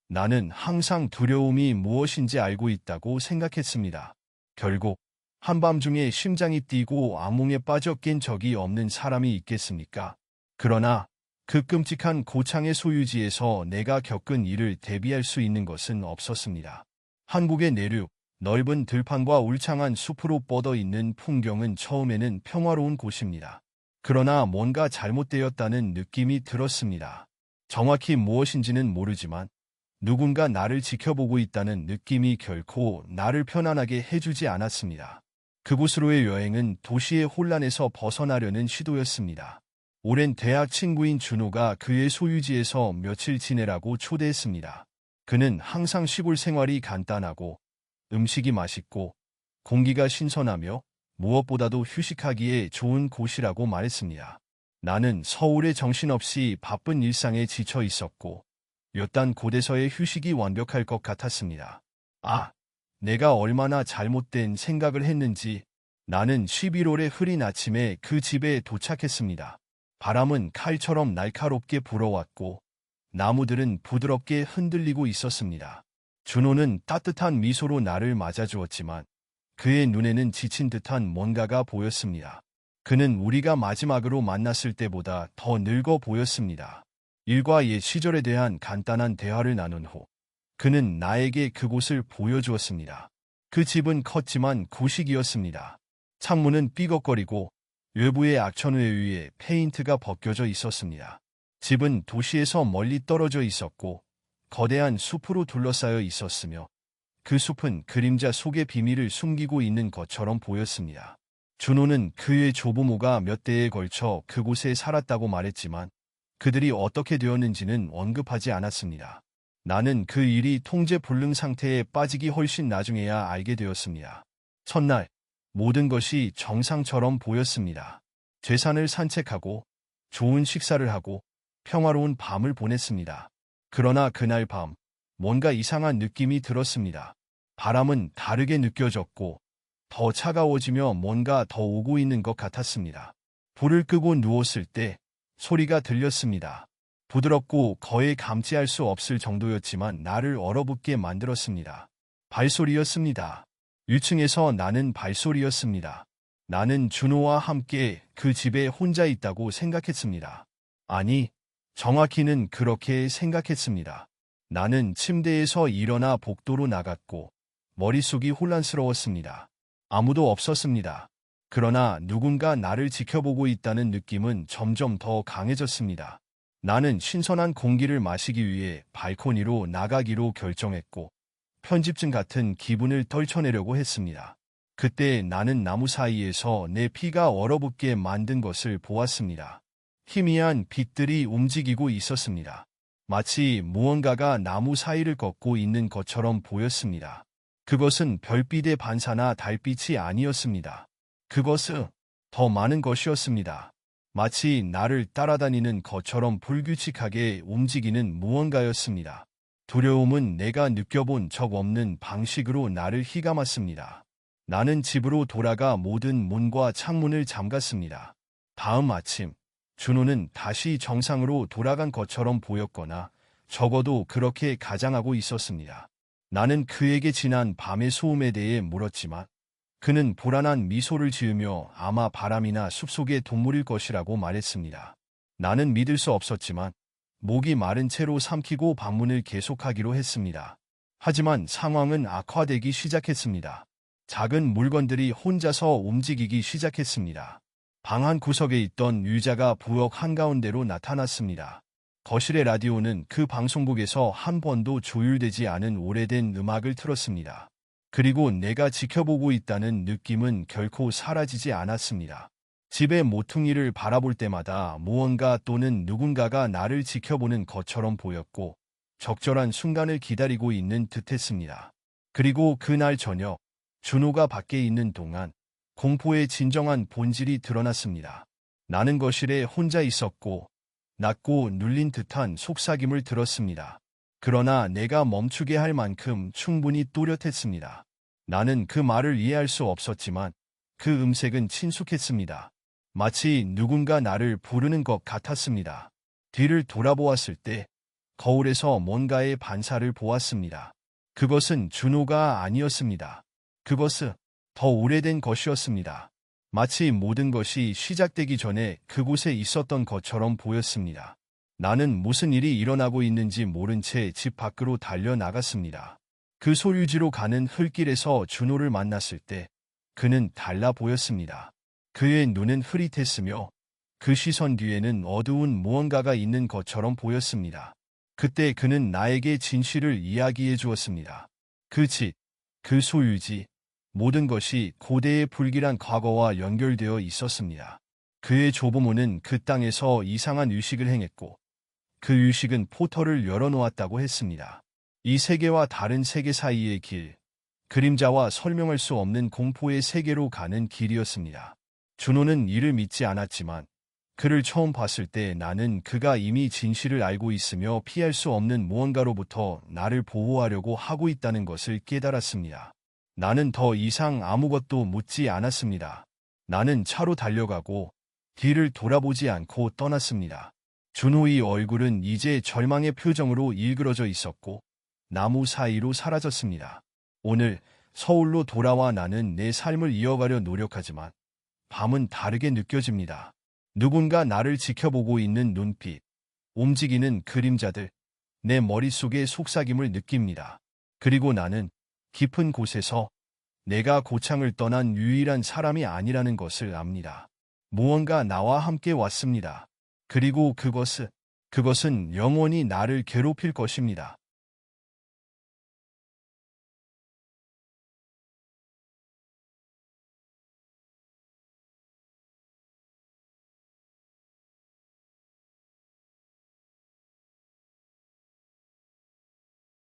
나는 항상 두려움이 무엇인지 알고 있다고 생각했습니다. 결국 한밤중에 심장이 뛰고 악몽에 빠져 깬 적이 없는 사람이 있겠습니까? 그러나 그 끔찍한 고창의 소유지에서 내가 겪은 일을 대비할 수 있는 것은 없었습니다. 한국의 내륙, 넓은 들판과 울창한 숲으로 뻗어 있는 풍경은 처음에는 평화로운 곳입니다. 그러나 뭔가 잘못되었다는 느낌이 들었습니다. 정확히 무엇인지는 모르지만 누군가 나를 지켜보고 있다는 느낌이 결코 나를 편안하게 해주지 않았습니다. 그곳으로의 여행은 도시의 혼란에서 벗어나려는 시도였습니다. 오랜 대학 친구인 준호가 그의 소유지에서 며칠 지내라고 초대했습니다. 그는 항상 시골 생활이 간단하고 음식이 맛있고 공기가 신선하며 무엇보다도 휴식하기에 좋은 곳이라고 말했습니다. 나는 서울의 정신없이 바쁜 일상에 지쳐 있었고 요딴 곳에서의 휴식이 완벽할 것 같았습니다. 아, 내가 얼마나 잘못된 생각을 했는지. 나는 11월의 흐린 아침에 그 집에 도착했습니다. 바람은 칼처럼 날카롭게 불어왔고 나무들은 부드럽게 흔들리고 있었습니다. 준호는 따뜻한 미소로 나를 맞아주었지만 그의 눈에는 지친 듯한 뭔가가 보였습니다. 그는 우리가 마지막으로 만났을 때보다 더 늙어 보였습니다. 일과 옛 시절에 대한 간단한 대화를 나눈 후 그는 나에게 그곳을 보여주었습니다. 그 집은 컸지만 구식이었습니다. 창문은 삐걱거리고 외부의 악천후에 의해 페인트가 벗겨져 있었습니다. 집은 도시에서 멀리 떨어져 있었고 거대한 숲으로 둘러싸여 있었으며 그 숲은 그림자 속의 비밀을 숨기고 있는 것처럼 보였습니다. 준호는 그의 조부모가 몇 대에 걸쳐 그곳에 살았다고 말했지만 그들이 어떻게 되었는지는 언급하지 않았습니다. 나는 그 일이 통제 불능 상태에 빠지기 훨씬 나중에야 알게 되었습니다. 첫날, 모든 것이 정상처럼 보였습니다. 재산을 산책하고 좋은 식사를 하고 평화로운 밤을 보냈습니다. 그러나 그날 밤, 뭔가 이상한 느낌이 들었습니다. 바람은 다르게 느껴졌고 더 차가워지며 뭔가 더 오고 있는 것 같았습니다. 불을 끄고 누웠을 때 소리가 들렸습니다. 부드럽고 거의 감지할 수 없을 정도였지만 나를 얼어붙게 만들었습니다. 발소리였습니다. 위층에서 나는 발소리였습니다. 나는 준호와 함께 그 집에 혼자 있다고 생각했습니다. 아니, 정확히는 그렇게 생각했습니다. 나는 침대에서 일어나 복도로 나갔고 머릿속이 혼란스러웠습니다. 아무도 없었습니다. 그러나 누군가 나를 지켜보고 있다는 느낌은 점점 더 강해졌습니다. 나는 신선한 공기를 마시기 위해 발코니로 나가기로 결정했고 편집증 같은 기분을 떨쳐내려고 했습니다. 그때 나는 나무 사이에서 내 피가 얼어붙게 만든 것을 보았습니다. 희미한 빛들이 움직이고 있었습니다. 마치 무언가가 나무 사이를 걷고 있는 것처럼 보였습니다. 그것은 별빛의 반사나 달빛이 아니었습니다. 그것은 더 많은 것이었습니다. 마치 나를 따라다니는 것처럼 불규칙하게 움직이는 무언가였습니다. 두려움은 내가 느껴본 적 없는 방식으로 나를 휘감았습니다. 나는 집으로 돌아가 모든 문과 창문을 잠갔습니다. 다음 아침, 준호는 다시 정상으로 돌아간 것처럼 보였거나 적어도 그렇게 가장하고 있었습니다. 나는 그에게 지난 밤의 소음에 대해 물었지만 그는 불안한 미소를 지으며 아마 바람이나 숲속의 동물일 것이라고 말했습니다. 나는 믿을 수 없었지만 목이 마른 채로 삼키고 방문을 계속하기로 했습니다. 하지만 상황은 악화되기 시작했습니다. 작은 물건들이 혼자서 움직이기 시작했습니다. 방 한 구석에 있던 의자가 부엌 한가운데로 나타났습니다. 거실의 라디오는 그 방송국에서 한 번도 조율되지 않은 오래된 음악을 틀었습니다. 그리고 내가 지켜보고 있다는 느낌은 결코 사라지지 않았습니다. 집의 모퉁이를 바라볼 때마다 무언가 또는 누군가가 나를 지켜보는 것처럼 보였고 적절한 순간을 기다리고 있는 듯했습니다. 그리고 그날 저녁, 준호가 밖에 있는 동안 공포의 진정한 본질이 드러났습니다. 나는 거실에 혼자 있었고 낮고 눌린 듯한 속삭임을 들었습니다. 그러나 내가 멈추게 할 만큼 충분히 또렷했습니다. 나는 그 말을 이해할 수 없었지만 그 음색은 친숙했습니다. 마치 누군가 나를 부르는 것 같았습니다. 뒤를 돌아보았을 때 거울에서 뭔가의 반사를 보았습니다. 그것은 준호가 아니었습니다. 그것은 더 오래된 것이었습니다. 마치 모든 것이 시작되기 전에 그곳에 있었던 것처럼 보였습니다. 나는 무슨 일이 일어나고 있는지 모른 채 집 밖으로 달려나갔습니다. 그 소유지로 가는 흙길에서 준호를 만났을 때 그는 달라 보였습니다. 그의 눈은 흐릿했으며 그 시선 뒤에는 어두운 무언가가 있는 것처럼 보였습니다. 그때 그는 나에게 진실을 이야기해 주었습니다. 그 집, 그 소유지, 모든 것이 고대의 불길한 과거와 연결되어 있었습니다. 그의 조부모는 그 땅에서 이상한 의식을 행했고 그 의식은 포털을 열어놓았다고 했습니다. 이 세계와 다른 세계 사이의 길, 그림자와 설명할 수 없는 공포의 세계로 가는 길이었습니다. 준호는 이를 믿지 않았지만 그를 처음 봤을 때 나는 그가 이미 진실을 알고 있으며 피할 수 없는 무언가로부터 나를 보호하려고 하고 있다는 것을 깨달았습니다. 나는 더 이상 아무것도 묻지 않았습니다. 나는 차로 달려가고 뒤를 돌아보지 않고 떠났습니다. 준호의 얼굴은 이제 절망의 표정으로 일그러져 있었고 나무 사이로 사라졌습니다. 오늘 서울로 돌아와 나는 내 삶을 이어가려 노력하지만 밤은 다르게 느껴집니다. 누군가 나를 지켜보고 있는 눈빛, 움직이는 그림자들, 내 머릿속의 속삭임을 느낍니다. 그리고 나는 깊은 곳에서 내가 고창을 떠난 유일한 사람이 아니라는 것을 압니다. 무언가 나와 함께 왔습니다. 그리고 그것은 영원히 나를 괴롭힐 것입니다.